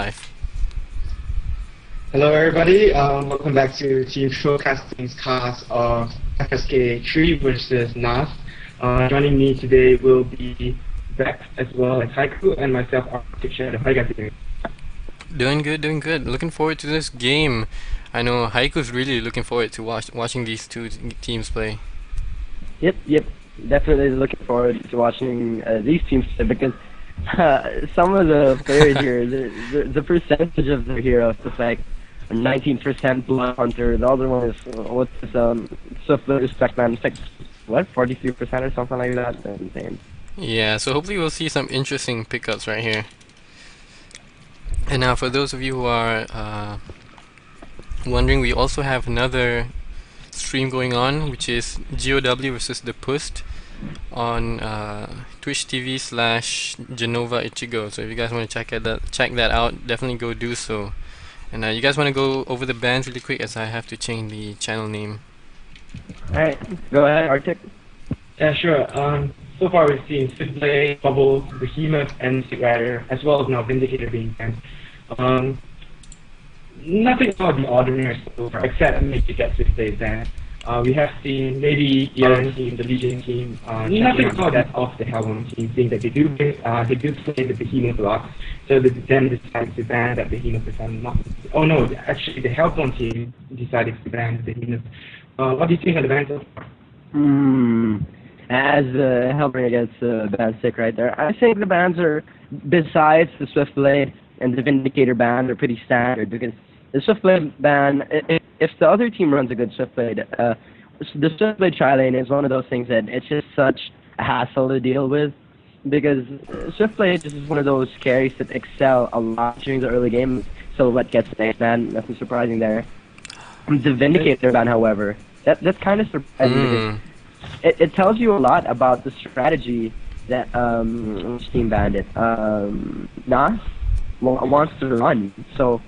Life. Hello everybody, welcome back to Team Showcasting's cast of FsK3 versus NaS. Joining me today will be Bex as well as Haiku and myself, Arctic Shadow. How you guys doing? Doing good, doing good. Looking forward to this game. I know Haiku's really looking forward to watching these two teams play. Yep. Definitely looking forward to watching these teams play because some of the players here, the percentage of their heroes is like 19% Blood Hunter. The other one is what's this Swiftler Specman. It's like what 43% or something like that. That's insane. Yeah, so hopefully we'll see some interesting pickups right here. And now for those of you who are wondering, we also have another stream going on, which is GOW versus the Pust on Twitch TV/Genova Ichigo. So if you guys want to check that out, definitely go do so. And you guys want to go over the bans really quick, as I have to change the channel name. Alright, go ahead, Arctic. Yeah, sure. So far we've seen Swiftblade, Bubbles, Behemoth, and Stick Rider, as well as now Vindicator being banned. Nothing out of the ordinary so far, except maybe get Swiftblade banned. We have seen maybe the other team, the Legion team, nothing out of the Hellbound team, seeing that they do play the Behemoth a lot, so they then decided to ban that Behemoth defend. Oh no, actually the Hellbound team decided to ban the Behemoth. What do you think of the ban so far? As Hellbringer gets ban sick right there, I think the bans are, besides the Swiftblade and the Vindicator ban, are pretty standard because the Swiftblade ban, if the other team runs a good Swiftblade, the Swiftblade tri-lane is one of those things that it's just such a hassle to deal with, because Swiftblade is one of those carries that excel a lot during the early game. Silhouette gets the next ban, nothing surprising there. The Vindicator ban, however, that's kind of surprising because it tells you a lot about the strategy that which team banned it. NaS wants to run, so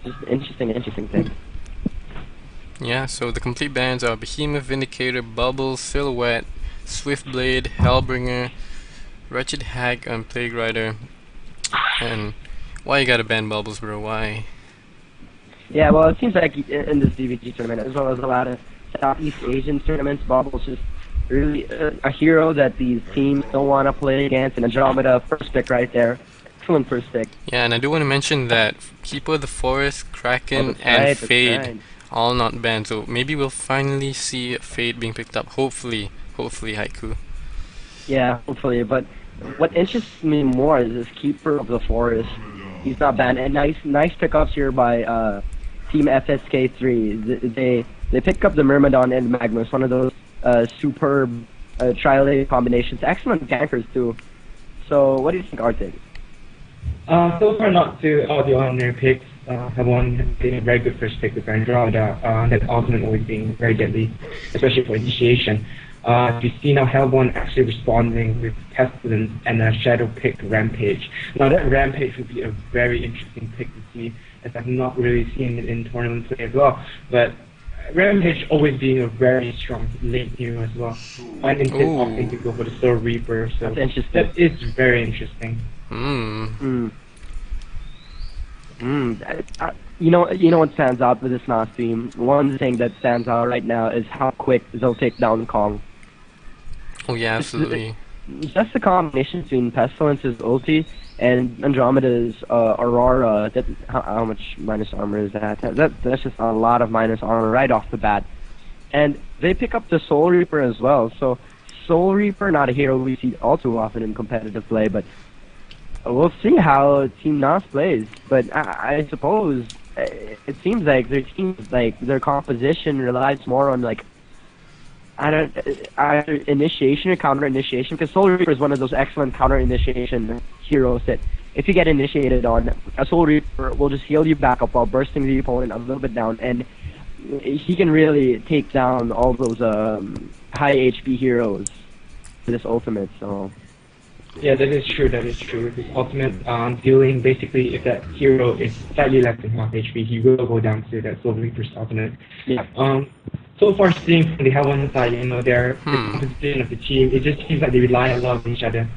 just interesting thing. Yeah, so the complete bans are Behemoth, Vindicator, Bubble, Silhouette, Swiftblade, Hellbringer, Wretched Hag, and Plague Rider. And why you gotta ban Bubbles, bro? Why? Yeah, well, it seems like in this DvG tournament, as well as a lot of Southeast Asian tournaments, Bubble's just really a hero that these teams don't want to play against. And Andromeda, first pick right there. Excellent first pick. Yeah, and I do want to mention that Keeper of the Forest, Kraken, and Fade all not banned. So maybe we'll finally see Fade being picked up. Hopefully, Haiku. Yeah, hopefully. But what interests me more is this Keeper of the Forest. He's not banned. And nice pickups here by Team FsK3. They pick up the Myrmidon and Magnus, one of those superb tri-lane combinations. Excellent gankers too. So what do you think, Arctic? So far not to all the ordinary picks. Have one been a very good first pick with Andromeda, that ultimate always being very deadly, especially for initiation. We see now Hellborn actually responding with Pestilence and a Shadow pick Rampage. Now that Rampage would be a very interesting pick to see, as I've not really seen it in tournament play as well. But Rampage always being a very strong late hero as well. And instead opting to go for the Soul Reaper, so that is very interesting. You know what stands out with this NaS team? One thing that stands out right now is how quick they'll take down Kong. Oh yeah, absolutely. Just the combination between Pestilence's ulti and Andromeda's Aurora. How much minus armor is that? That's just a lot of minus armor right off the bat. And they pick up the Soul Reaper as well. So Soul Reaper, not a hero we see all too often in competitive play, but we'll see how Team NaS plays. But I suppose it seems like their composition relies more on either initiation or counter initiation, because Soul Reaper is one of those excellent counter initiation heroes that if you get initiated on, a Soul Reaper will just heal you back up while bursting the opponent a little bit down, and he can really take down all those high HP heroes with this ultimate. So yeah, that is true. His ultimate dealing, basically, if that hero is slightly less than half HP, he will go down to that Soul Reaper's ultimate. yeah. So far, seeing from the Hellbound side, their composition of the team, it just seems like they rely a lot on each other.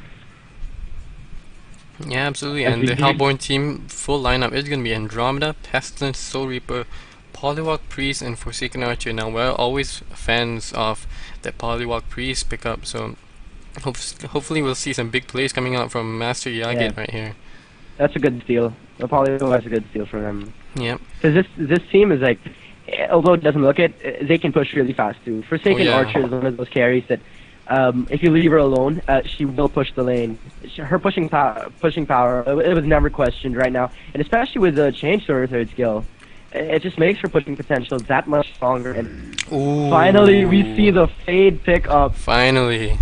Yeah, absolutely. As And we the do- Hellborn team full lineup is going to be Andromeda, Pestilence, Soul Reaper, Polywalk Priest, and Forsaken Archer. Now, we're always fans of that Polywalk Priest pickup, so hopefully we'll see some big plays coming out from Master Yeah. Yagit right here. That's a good steal. Probably was a good steal for them. Yep. Because this team is like, although it doesn't look it, they can push really fast too. Forsaken yeah. Archer is one of those carries that, if you leave her alone, she will push the lane. Her pushing power, it was never questioned right now, and especially with the change to her third skill, it just makes her pushing potential that much stronger. And Ooh. finally, we see the Fade pick up. Finally.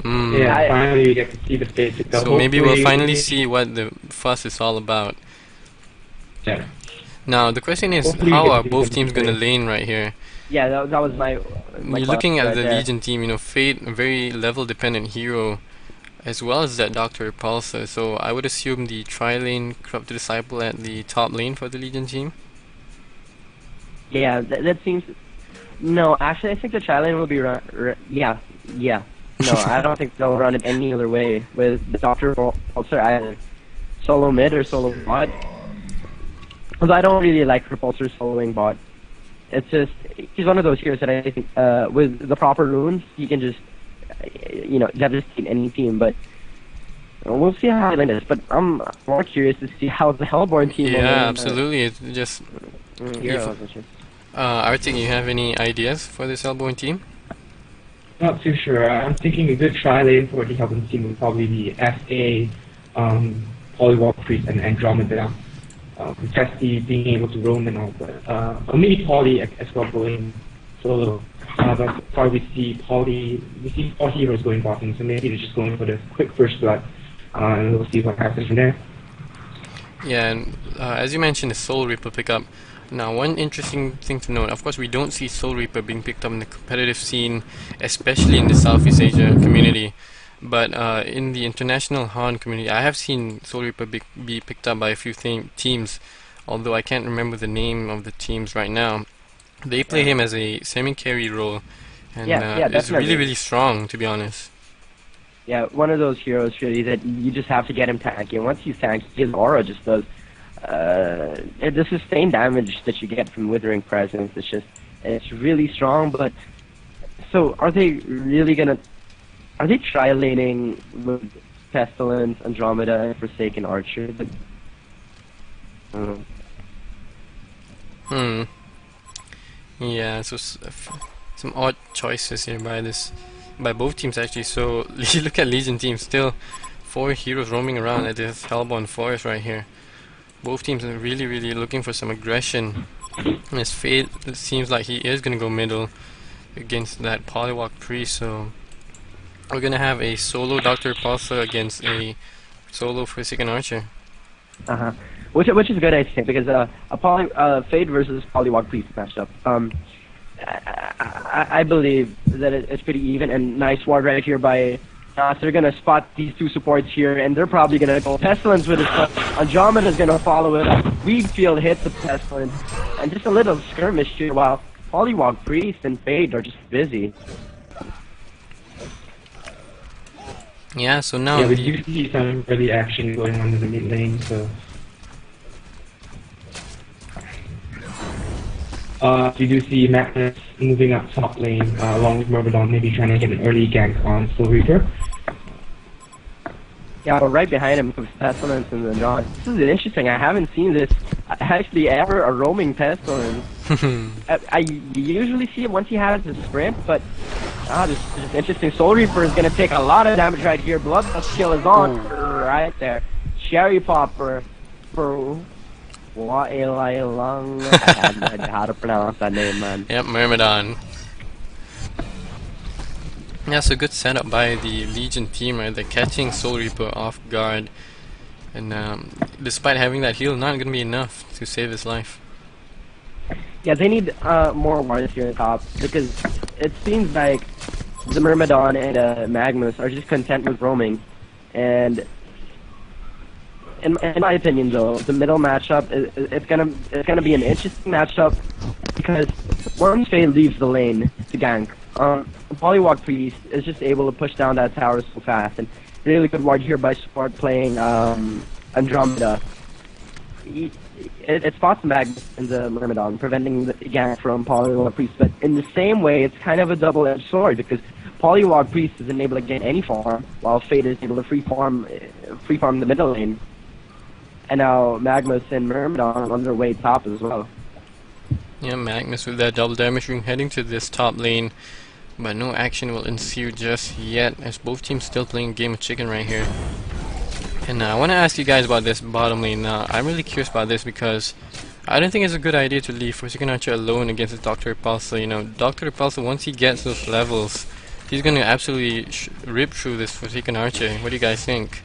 Yeah, finally we get to see the face. So maybe we'll finally see what the fuss is all about. Yeah. Now the question is, Hopefully how we are get both to teams see going to the lane right here? Yeah, that was my You're looking at right the there. Legion team, you know, Fate, a very level dependent hero, as well as that Dr. Repulsor. So I would assume the tri-lane Corrupted Disciple at the top lane for the Legion team. Yeah, that seems. No, actually, I think the tri-lane will be yeah. No, I don't think they'll run it any other way with the Dr. Repulsor either. Solo mid or solo bot. Because I don't really like Repulsor soloing bot. It's just, he's one of those heroes that I think, with the proper runes, he can just, devastate any team, but we'll see how it is. But I'm more curious to see how the Hellborn team will Yeah, win, absolutely. It's just, heroes. Arctic, you have any ideas for this Hellborn team? Not too sure. I'm thinking a good tri-lane for the Hellborn team would probably be FA, Polywalk Priest, and Andromeda. Testy being able to roam and all, but or maybe Poly as well going solo. But probably we see 4 heroes going bottom, so maybe they're just going for the quick first blood, and we'll see what happens from there. Yeah, and as you mentioned, the Soul Reaper pickup. Now, one interesting thing to note, of course, we don't see Soul Reaper being picked up in the competitive scene, especially in the Southeast Asia community. But in the international Han community, I have seen Soul Reaper be picked up by a few teams, although I can't remember the name of the teams right now. They play him as a semi-carry role, and it's really, really strong, to be honest. Yeah, one of those heroes really that you just have to get him tanky, and once he's tanky, his aura just does the sustained damage that you get from Withering Presence. It's really strong. But so are they tri-laning with Pestilence, Andromeda, and Forsaken Archer? Yeah, so some odd choices here by both teams actually. So you look at Legion team, still 4 heroes roaming around at this Hellborn Forest right here. Both teams are really, really looking for some aggression. As Fate, it seems like he is gonna go middle against that Polywalk Priest. So we're gonna have a solo Dr. Repulsor against a solo Forsaken Archer. Which is good, I think, because Fade versus Polywalk Priest matchup. I believe that it's pretty even, and nice ward right here by NaS. They're gonna spot these 2 supports here, and they're probably gonna go Pestilence with his Andromeda's gonna follow it up. Weed Field hits the Pestilence, and just a little skirmish here while Polywalk Priest and Fade are just busy. Yeah, so now yeah, we do see some early action going on in the mid lane, so you do see Magnus moving up top lane along with Myrmidon, maybe trying to get an early gank on Soul Reaper. Yeah, but right behind him comes Pestilence and then John. This is interesting. I haven't seen this actually ever, a roaming Pestilence. I usually see it once he has his sprint, but this is interesting. Soul Reaper is going to take a lot of damage right here. Bloodlust skill is on right there. Cherry Popper for Wailang. I had how to pronounce that name, man. Yep, Myrmidon. Yeah, so good setup by the Legion team, right? They're catching Soul Reaper off guard, and despite having that heal, not gonna be enough to save his life. Yeah, they need more wards here on top, because it seems like the Myrmidon and Magnus are just content with roaming, and in my opinion, though, the middle matchup it's gonna be an interesting matchup because once Faye leaves the lane to gank, Polywalk Priest is just able to push down that tower so fast, and really good ward here by support playing Andromeda. It spots Magnus in the Myrmidon, preventing the gank from Polywog Priest, but in the same way, it's kind of a double-edged sword, because Polywog Priest isn't able to get any farm, while Fade is able to free farm the middle lane. And now Magnus and Myrmidon on their way top as well. Yeah, Magnus with that double damage room heading to this top lane, but no action will ensue just yet, as both teams still playing a game of chicken right here. And I want to ask you guys about this bottom lane. I'm really curious about this because I don't think it's a good idea to leave Forsaken Archer alone against Dr. Repulsor. You know, Dr. Repulsor, once he gets those levels, he's going to absolutely rip through this Forsaken Archer. What do you guys think?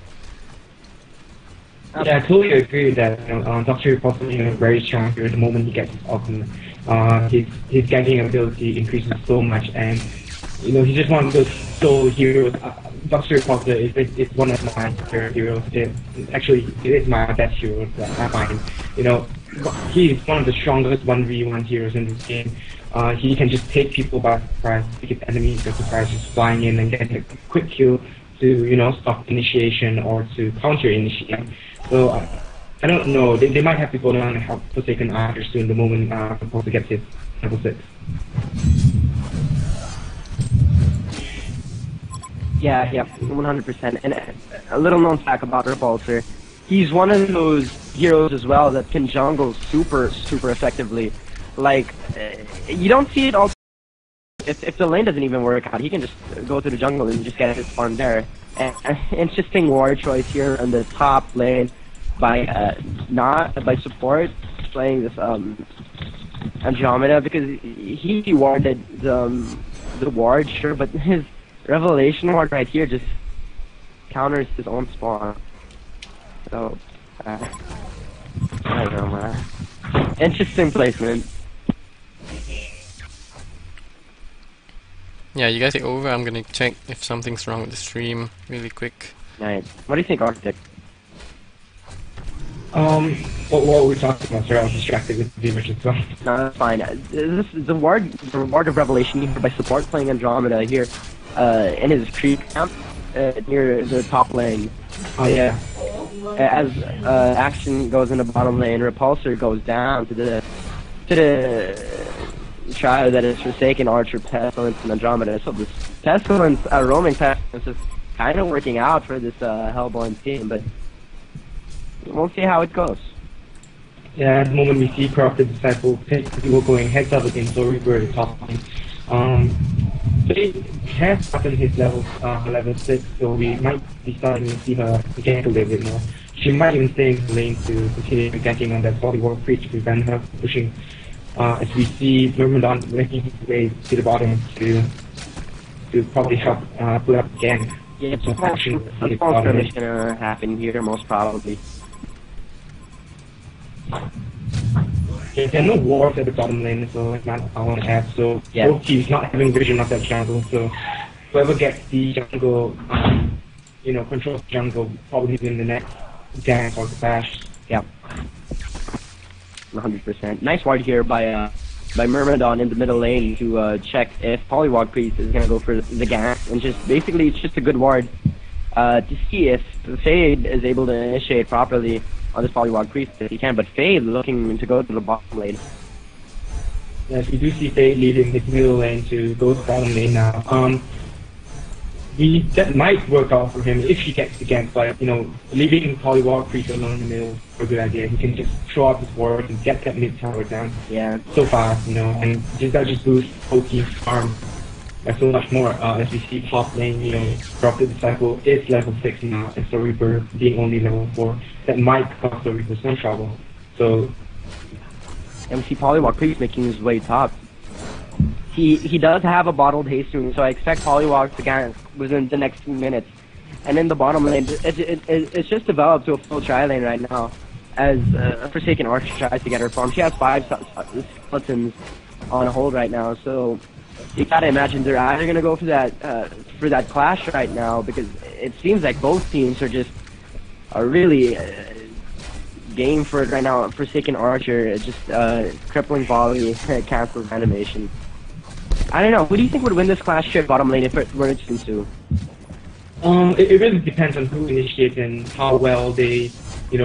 Yeah, I totally agree that Dr. Repulsor is very strong here. The moment he gets his ultimate, his ganking ability increases so much, and he's just one of those solo heroes. Dr. Repulsor is one of my favorite heroes. Actually, it is my best hero that I find. He's one of the strongest 1v1 heroes in this game. He can just take people by surprise, take his enemies by surprise, just flying in and getting a quick kill to stop initiation or to counter initiate. So I don't know. They might have to go down and help Forsaken Archer soon. The moment Repulsor gets his level 6. Yeah, 100%. And a little known fact about Repulsor, he's one of those heroes as well that can jungle super effectively. Like, you don't see it all. If the lane doesn't even work out, he can just go to the jungle and just get his farm there. And interesting ward choice here on the top lane by support playing this Andromeda, because he warded the ward, sure, but his Revelation ward right here just counters his own spawn. So I don't know, man. Interesting placement. Yeah, you guys take over. I'm gonna check if something's wrong with the stream really quick. Nice. What do you think, Arctic? What were we talking about? Sorry, I was distracted with the image as well. No, that's fine. This is the ward of Revelation here by support playing Andromeda here in his creep camp near the top lane. Oh yeah. As action goes in the bottom lane, Repulsor goes down to the trio that is Forsaken Archer, Pestilence, and Andromeda. So this Pestilence, roaming Pestilence is kind of working out for this Hellborn team, but we'll see how it goes. Yeah, at the moment we see Corrupted Disciple people going heads up against Reaper at the top lane. They has gotten his level 6, so we might be starting to see her gank a little bit more. She might even stay in the lane to continue ganking on that Polywog Priest to prevent her pushing. As we see Myrmidon making his way to the bottom to probably help put up gank. Yeah, it's a small skirmish gonna happen here, most probably. Yeah, there are no wards at the bottom lane, so it's not I want to add. So yeah. Both teams not having vision of that jungle, so whoever gets the jungle, controls the jungle, probably win the next gank or clash. Yeah. 100%. Nice ward here by Myrmidon in the middle lane to check if Polywog Priest is gonna go for the gank, and just basically it's just a good ward to see if Fade is able to initiate properly on this Polywog Priest if he can, but Fade looking to go to the bottom lane. Yes, we do see Fade leading his middle lane to go to bottom lane now. That might work out for him if he gets the gank, but leaving Polywog Priest alone in the middle is a good idea. He can just throw out his ward and get that mid tower down. Yeah. So fast, and that just boosts whole team's farm by so much more. As we see top lane, Corrupted Disciple is level 6 now, and so Reaper being only level 4. That might cause the Reaper some trouble. So and we see Polywog Priest making his way top. He does have a bottled haste room, so I expect Polywog to gank within the next 2 minutes. And in the bottom lane, it's just developed to a full tri-lane right now, as Forsaken Archer tries to get her farm. She has 5 skeletons on hold right now, so you gotta imagine they're either gonna go for that clash right now, because it seems like both teams are really game for it right now. Forsaken Archer, just crippling volley, cancels animation. I don't know. Who do you think would win this clash here bottom lane if it were to ensue? It really depends on who initiates and how well they